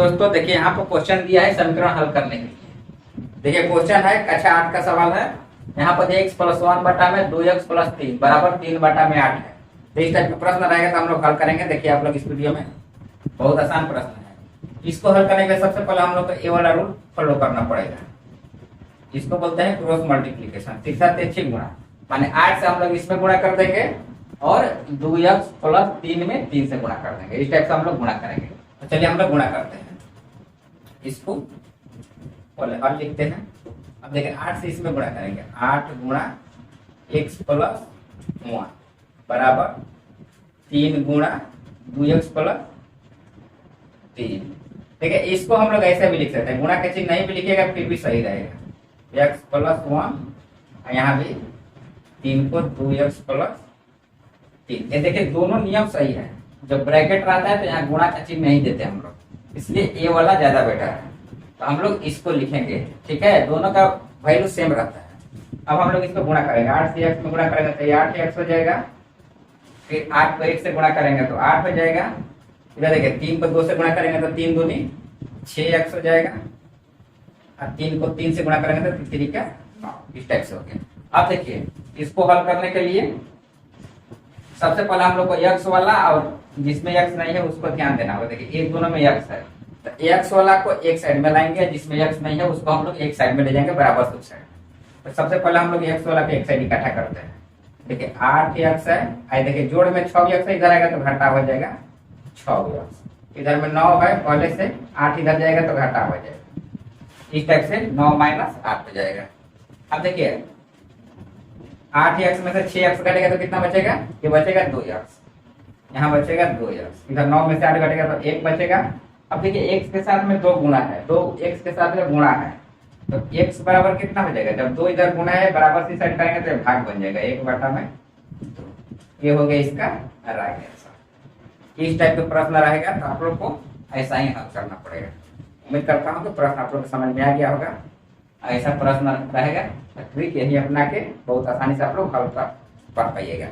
दोस्तों देखिए यहाँ पर क्वेश्चन दिया है समीकरण हल करने के लिए। देखिए क्वेश्चन है कक्षा 8 का सवाल है। यहाँ पर x प्लस 1 बटा में 2x प्लस 3 बराबर 3 बटा में 8 है। तो इस टाइप का प्रश्न रहेगा तो हम लोग हल करेंगे। देखिए आप लोग इस वीडियो में बहुत आसान प्रश्न है। इसको हल करने के लिए सबसे पहले हम लोग को ये वाला रूल फॉलो करना पड़ेगा। इसको बोलते हैं क्रॉस मल्टीप्लीकेशन, तीसरा तिरछी गुणा। माने 8 से हम लोग इसमें गुणा कर देंगे और 2x प्लस 3 में 3 से गुणा कर देंगे। इस टाइप से हम लोग गुणा करेंगे। तो चलिए हम लोग गुणा करते हैं। इसको पहले और लिखते हैं। अब देखिए 8 से इसमें गुणा करेंगे। 8 गुणा x प्लस 1 बराबर 3 गुणा 2x प्लस 3। देखिए इसको हम लोग ऐसे भी लिख सकते हैं, गुणा के चिन्ह नहीं भी लिखेगा फिर भी सही रहेगा। x प्लस 1 यहाँ भी 3 को 2x प्लस 3। ये देखिए दोनों नियम सही है। जब ब्रैकेट रहता है तो यहाँ गुणा का चिन्ह नहीं देते हम लोग, इसलिए ये वाला ज्यादा बेटर है। तो हम लोग इसको लिखेंगे, ठीक है। दोनों का वैल्यू सेम रहता है। अब हम लोग इसको गुणा करेंगे। 8 से x में गुणा करेंगे तो 8x हो जाएगा। फिर 8 को 1 से गुणा करेंगे तो 8 हो जाएगा। इधर देखिए 3 को 2 से गुणा करेंगे तो 3 दूनी 6x हो जाएगा। और 3 को 3 से गुणा करेंगे तो 3 का 9। इस टाइप से हो गया। अब देखिए इसको हल करने के लिए सबसे पहले हम लोग को x वाला और जिसमें x नहीं है उसको ध्यान देना होगा। देखिए एक दोनों में x है तो x वाला को एक साइड में लाएंगे, जिसमें x नहीं है उसको हम लोग एक साइड में ले जाएंगे बराबर सब साइड। तो सबसे पहले हम लोग x वाला को एक साइड इकट्ठा करते हैं। देखिए 8x है, आई देखिए जोड़ में 6x है, इधर आएगा तो घटा हो जाएगा 6x। इधर में 9 है, पहले से 8 इधर जाएगा तो घटा हो जाएगा। इस टाइप से 9 माइनस 8 हो जाएगा। अब देखिए 8x में से 6x घटेगा तो कितना बचेगा? ये बचेगा 2x। यहाँ बचेगा 2x। इधर 9 में से 8 घटेगा तो 1 बचेगा। अब देखिए x के साथ में 2 गुणा है, 2x के साथ में गुणा है तो x बराबर कितना हो जाएगा? जब 2 इधर गुणा है बराबर से साइड करेंगे तो भाग बन जाएगा 1 बटा में 2। ये हो गया इसका राइट आंसर। इस टाइप का प्रश्न रहेगा तो आप लोग को ऐसा ही हल करना पड़ेगा। उम्मीद करता हूँ कि प्रश्न आप लोग को समझ में आ गया होगा। ऐसा प्रश्न रहेगा तो ट्रिक यही अपना के बहुत आसानी से आप लोग हल कर पाइएगा।